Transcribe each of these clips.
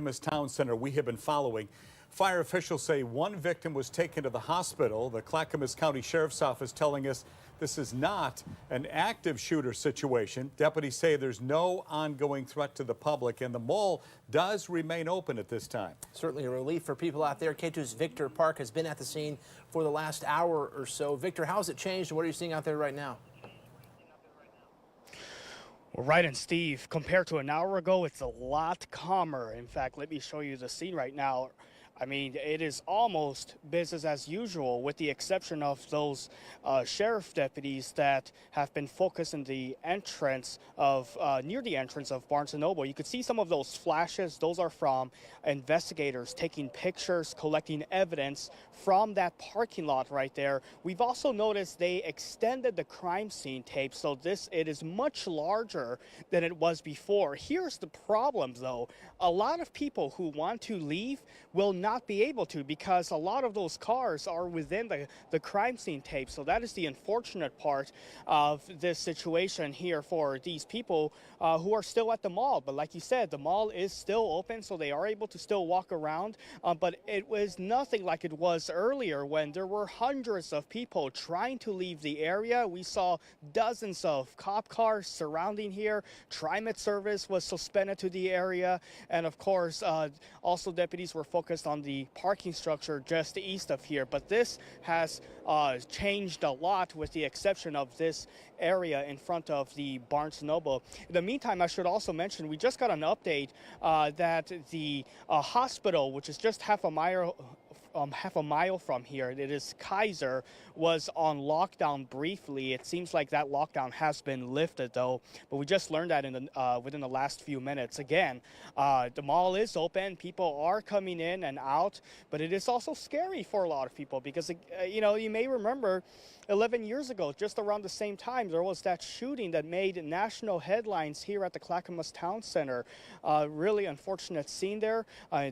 Clackamas Town Center we have been following. Fire officials say one victim was taken to the hospital. The Clackamas County Sheriff's Office telling us this is not an active shooter situation. Deputies say there's no ongoing threat to the public, and the mall does remain open at this time. Certainly a relief for people out there. Katu's Victor Park has been at the scene for the last hour or so. Victor, how has it changed, and what are you seeing out there right now? Well, right, and Steve, compared to an hour ago, it's a lot calmer. In fact, let me show you the scene right now. I mean, it is almost business as usual, with the exception of those sheriff deputies that have been focused in the entrance of, near the entrance of Barnes & Noble. You could see some of those flashes. Those are from investigators taking pictures, collecting evidence from that parking lot right there. We've also noticed they extended the crime scene tape, so it is much larger than it was before. Here's the problem, though. A lot of people who want to leave will not be able to, because a lot of those cars are within the crime scene tape. So that is the unfortunate part of this situation here for these people who are still at the mall. But like you said, the mall is still open, so they are able to still walk around. But it was nothing like it was earlier when there were hundreds of people trying to leave the area. We saw dozens of cop cars surrounding here. TriMet service was suspended to the area. And of course, also deputies were focused on the parking structure just east of here. But this has changed a lot, with the exception of this area in front of the Barnes & Noble. In the meantime, I should also mention we just got an update that the hospital, which is just half a mile from here, it is Kaiser, was on lockdown briefly. It seems like that lockdown has been lifted, though, but we just learned that within the last few minutes. Again, the mall is open. People are coming in and out, but it is also scary for a lot of people because, you may remember 11 years ago, just around the same time, there was that shooting that made national headlines here at the Clackamas Town Center. Really unfortunate scene there.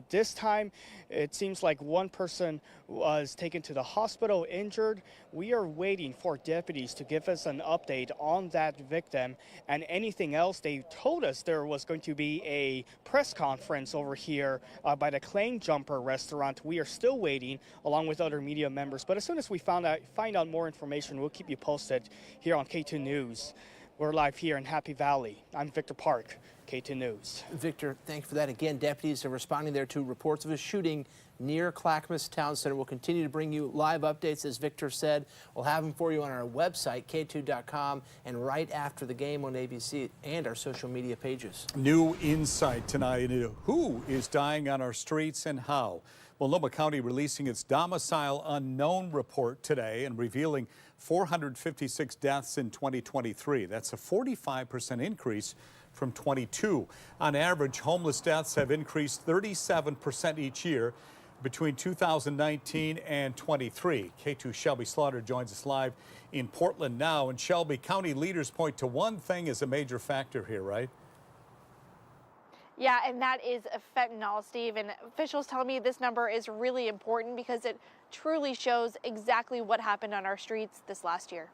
This time, it seems like one person was taken to the hospital injured. We are waiting for deputies to give us an update on that victim and anything else. They told us there was going to be a press conference over here by the Claim Jumper restaurant. We are still waiting, along with other media members. But as soon as we find out more information, we'll keep you posted here on K2 News. We're live here in Happy Valley. I'm Victor Park, K2 News. Victor, thank you for that. Again, deputies are responding there to reports of a shooting near Clackamas Town Center. We'll continue to bring you live updates, as Victor said. We'll have them for you on our website, k2.com, and right after the game on ABC and our social media pages. New insight tonight into who is dying on our streets and how. Multnomah County releasing its domicile unknown report today and revealing 456 deaths in 2023. That's a 45% increase from 22. On average, homeless deaths have increased 37% each year between 2019 and 23. K2 Shelby Slaughter joins us live in Portland now. And Shelby, county leaders point to one thing as a major factor here, right? Yeah, and that is fentanyl, Steve. And officials tell me this number is really important because it truly shows exactly what happened on our streets this last year.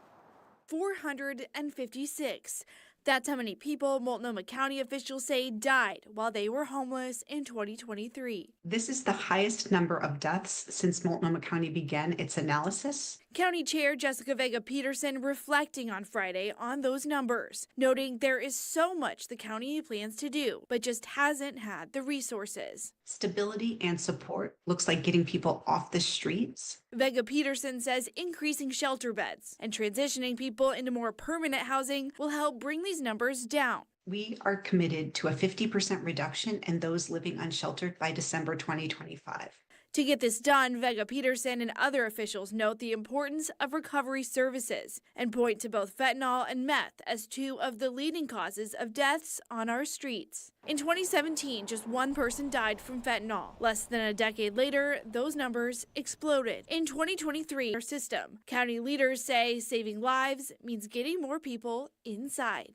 456. That's how many people Multnomah County officials say died while they were homeless in 2023. This is the highest number of deaths since Multnomah County began its analysis. County Chair Jessica Vega Peterson reflecting on Friday on those numbers, noting there is so much the county plans to do, but just hasn't had the resources. Stability and support looks like getting people off the streets. Vega Peterson says increasing shelter beds and transitioning people into more permanent housing will help bring these numbers down. We are committed to a 50% reduction in those living unsheltered by December 2025. To get this done, Vega Peterson and other officials note the importance of recovery services and point to both fentanyl and meth as two of the leading causes of deaths on our streets. In 2017, just one person died from fentanyl. Less than a decade later, those numbers exploded. In 2023, our system, county leaders say saving lives means getting more people inside.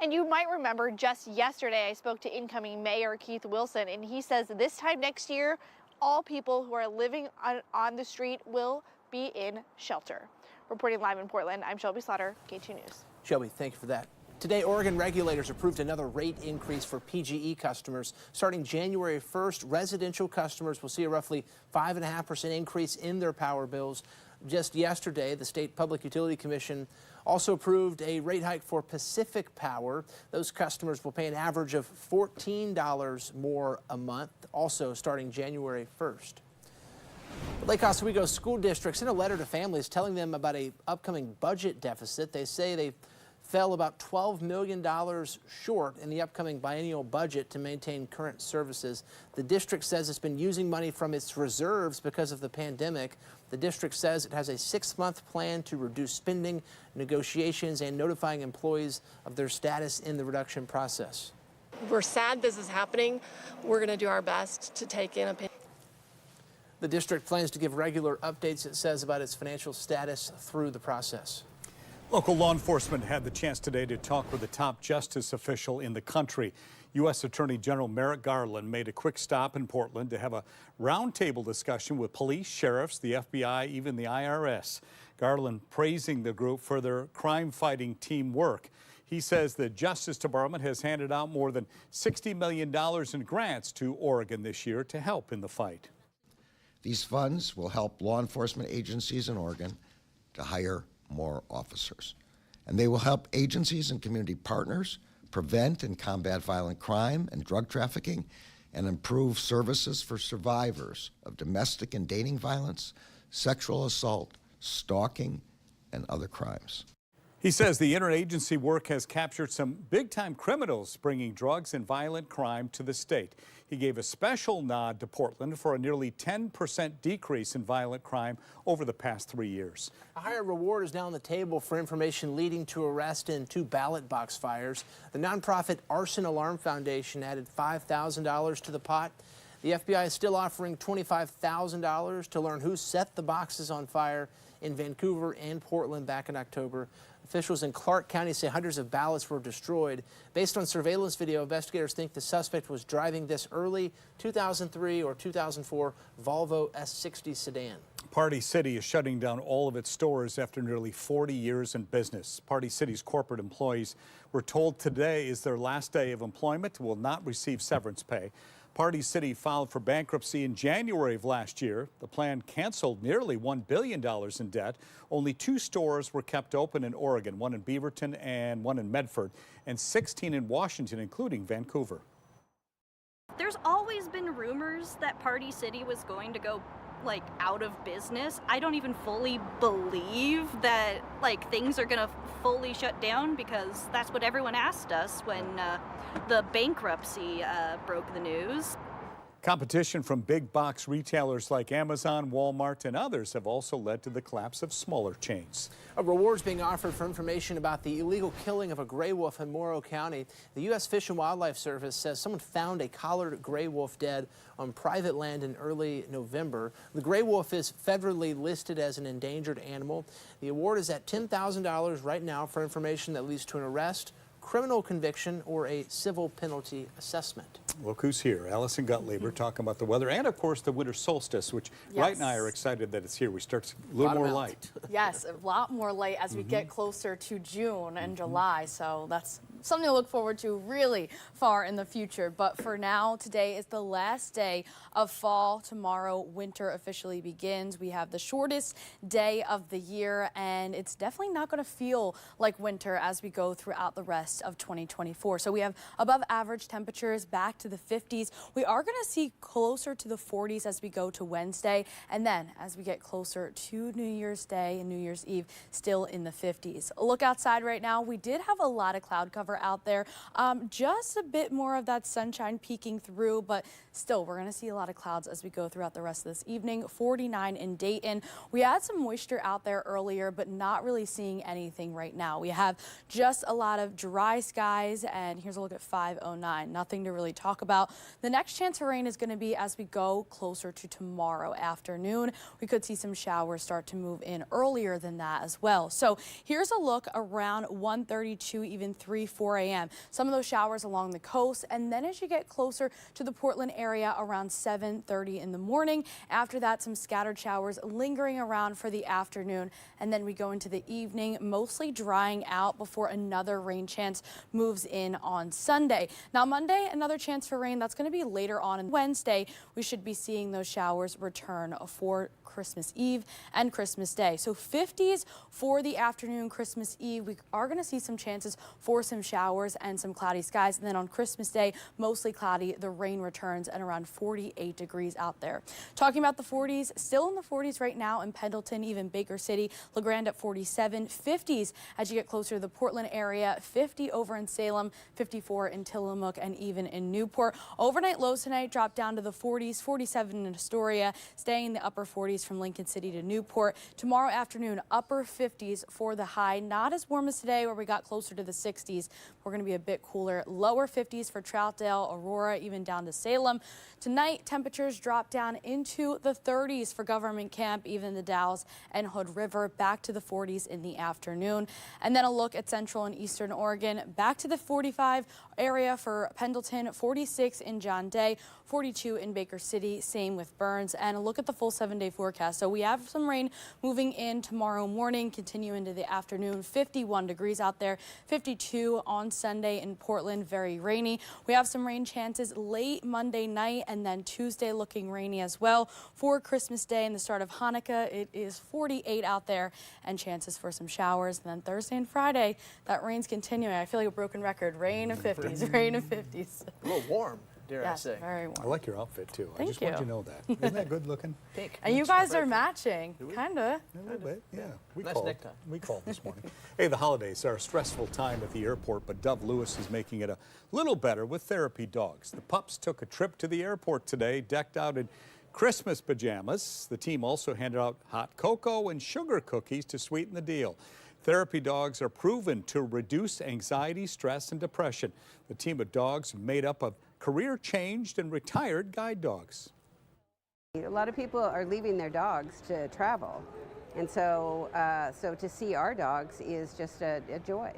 And you might remember just yesterday I spoke to incoming Mayor Keith Wilson, and he says this time next year, all people who are living on the street will be in shelter. Reporting live in Portland, I'm Shelby Slaughter, K2 News. Shelby, thank you for that. Today, Oregon regulators approved another rate increase for PGE customers. Starting January 1st, residential customers will see a roughly 5.5% increase in their power bills. Just yesterday, the State Public Utility Commission also approved a rate hike for Pacific Power. Those customers will pay an average of $14 more a month, also starting January 1st. Lake Oswego school districts sent a letter to families telling them about an upcoming budget deficit. They say they fell about $12 million short in the upcoming biennial budget to maintain current services. The district says it's been using money from its reserves because of the pandemic. The district says it has a 6-month plan to reduce spending, negotiations, and notifying employees of their status in the reduction process. We're sad this is happening. We're going to do our best to take in opinion. The district plans to give regular updates, it says, about its financial status through the process. Local law enforcement had the chance today to talk with the top justice official in the country. U.S. Attorney General Merrick Garland made a quick stop in Portland to have a roundtable discussion with police, sheriffs, the FBI, even the IRS. Garland praising the group for their crime-fighting teamwork. He says the Justice Department has handed out more than $60 million in grants to Oregon this year to help in the fight. These funds will help law enforcement agencies in Oregon to hire more officers. And they will help agencies and community partners prevent and combat violent crime and drug trafficking and improve services for survivors of domestic and dating violence, sexual assault, stalking, and other crimes. He says the interagency work has captured some big-time criminals bringing drugs and violent crime to the state. He gave a special nod to Portland for a nearly 10% decrease in violent crime over the past 3 years. A higher reward is now on the table for information leading to arrest in 2 ballot box fires. The nonprofit Arson Alarm Foundation added $5,000 to the pot. The FBI is still offering $25,000 to learn who set the boxes on fire in Vancouver and Portland back in October. Officials in Clark County say hundreds of ballots were destroyed. Based on surveillance video, investigators think the suspect was driving this early 2003 or 2004 Volvo S60 sedan. Party City is shutting down all of its stores after nearly 40 years in business. Party City's corporate employees were told today is their last day of employment, will not receive severance pay. Party City filed for bankruptcy in January of last year. The plan canceled nearly $1 billion in debt. Only 2 stores were kept open in Oregon, one in Beaverton and one in Medford, and 16 in Washington, including Vancouver. There's always been rumors that Party City was going to go out of business. I don't even fully believe that things are gonna fully shut down, because that's what everyone asked us when the bankruptcy broke the news. Competition from big box retailers like Amazon, Walmart, and others have also led to the collapse of smaller chains. A reward's being offered for information about the illegal killing of a gray wolf in Morrow County. The U.S. Fish and Wildlife Service says someone found a collared gray wolf dead on private land in early November. The gray wolf is federally listed as an endangered animal. The award is at $10,000 right now for information that leads to an arrest, criminal conviction, or a civil penalty assessment. Look who's here. Allison Gottlieb talking about the weather and, of course, the winter solstice, which Wright and I are excited that it's here. We start a little more light. Yes, a lot more light as we get closer to June and July. So that's something to look forward to really far in the future. But for now, today is the last day of fall. Tomorrow, winter officially begins. We have the shortest day of the year, and it's definitely not going to feel like winter as we go throughout the rest of 2024. So we have above average temperatures back to the 50s. We are going to see closer to the 40s as we go to Wednesday, and then as we get closer to New Year's Day and New Year's Eve, still in the 50s. Look outside right now. We did have a lot of cloud cover out there, just a bit more of that sunshine peeking through, but still we're going to see a lot of clouds as we go throughout the rest of this evening. 49 in Dayton. We had some moisture out there earlier, but not really seeing anything right now. We have just a lot of dry skies, and here's a look at 509. Nothing to really talk about. The next chance for rain is going to be as we go closer to tomorrow afternoon. We could see some showers start to move in earlier than that as well. So here's a look around 1:32, even 3:40. 4 a.m. Some of those showers along the coast, and then as you get closer to the Portland area around 7:30 in the morning. After that, some scattered showers lingering around for the afternoon, and then we go into the evening, mostly drying out before another rain chance moves in on Sunday. Now Monday, another chance for rain. That's going to be later on. And Wednesday, we should be seeing those showers return for Christmas Eve and Christmas Day. So 50s for the afternoon Christmas Eve. We are going to see some chances for some showers and some cloudy skies. And then on Christmas Day, mostly cloudy. The rain returns at around 48 degrees out there. Talking about the 40s, still in the 40s right now in Pendleton, even Baker City, LeGrand at 47. 50s as you get closer to the Portland area. 50 over in Salem, 54 in Tillamook, and even in Newport. Overnight lows tonight drop down to the 40s, 47 in Astoria, staying in the upper 40s from Lincoln City to Newport. Tomorrow afternoon, upper 50s for the high. Not as warm as today where we got closer to the 60s. We're going to be a bit cooler. Lower 50s for Troutdale, Aurora, even down to Salem. Tonight, temperatures drop down into the 30s for Government Camp, even the Dalles and Hood River, back to the 40s in the afternoon. And then a look at central and eastern Oregon, back to the 45 area for Pendleton, 46 in John Day, 42 in Baker City, same with Burns. And a look at the full 7-day forecast. So we have some rain moving in tomorrow morning, continue into the afternoon, 51 degrees out there, 52 on Sunday in Portland, very rainy. We have some rain chances late Monday night, and then Tuesday looking rainy as well. For Christmas Day and the start of Hanukkah, it is 48 out there and chances for some showers. And then Thursday and Friday, that rain's continuing. I feel like a broken record. Rain and 50s, rain and 50s. A little warm, dare I say. Very warm. I like your outfit too. Thank I just you. wanted you to know that. Isn't that good looking? Pink. And you guys are matching, kind of. A little bit, yeah. Nice necktie. We called this morning. Hey, the holidays are a stressful time at the airport, but Dove Lewis is making it a little better with therapy dogs. The pups took a trip to the airport today, decked out in Christmas pajamas. The team also handed out hot cocoa and sugar cookies to sweeten the deal. Therapy dogs are proven to reduce anxiety, stress, and depression. The team of dogs made up of career-changed and retired guide dogs. A lot of people are leaving their dogs to travel, and so to see our dogs is just a joy.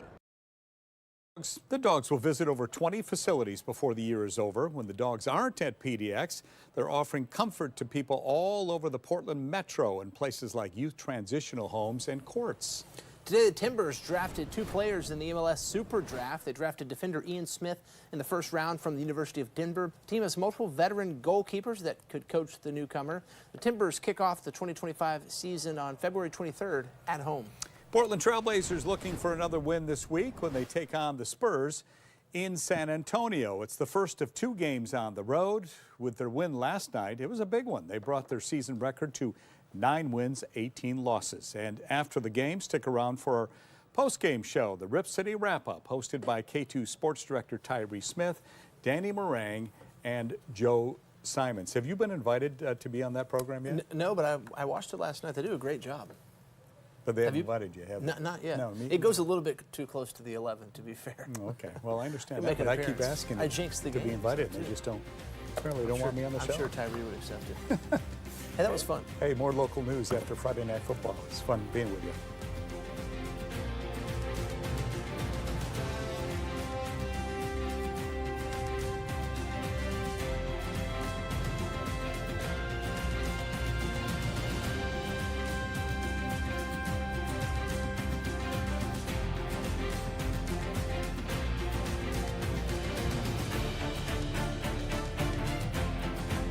The dogs will visit over 20 facilities before the year is over. When the dogs aren't at PDX, they're offering comfort to people all over the Portland metro in places like youth transitional homes and courts. Today, the Timbers drafted 2 players in the MLS Super Draft. They drafted defender Ian Smith in the first round from the University of Denver. The team has multiple veteran goalkeepers that could coach the newcomer. The Timbers kick off the 2025 season on February 23rd at home. Portland Trailblazers looking for another win this week when they take on the Spurs in San Antonio. It's the first of 2 games on the road. With their win last night, it was a big one. They brought their season record to 9 wins, 18 losses. And after the game, stick around for our post-game show, the Rip City Wrap-Up, hosted by Katu Sports Director Tyree Smith, Danny Meringue, and Joe Simons. Have you been invited to be on that program yet? No, but I watched it last night. They do a great job. But they haven't invited you, have they? Not yet. No, it goes a little bit too close to the 11, to be fair. Okay. Well, I understand Make that, an but I keep appearance. asking I jinxed the to be game. invited, and they just don't. Apparently, don't want me on the show. I'm sure Tyree would accept it. Hey, that was fun. Hey, more local news after Friday Night Football. It's fun being with you.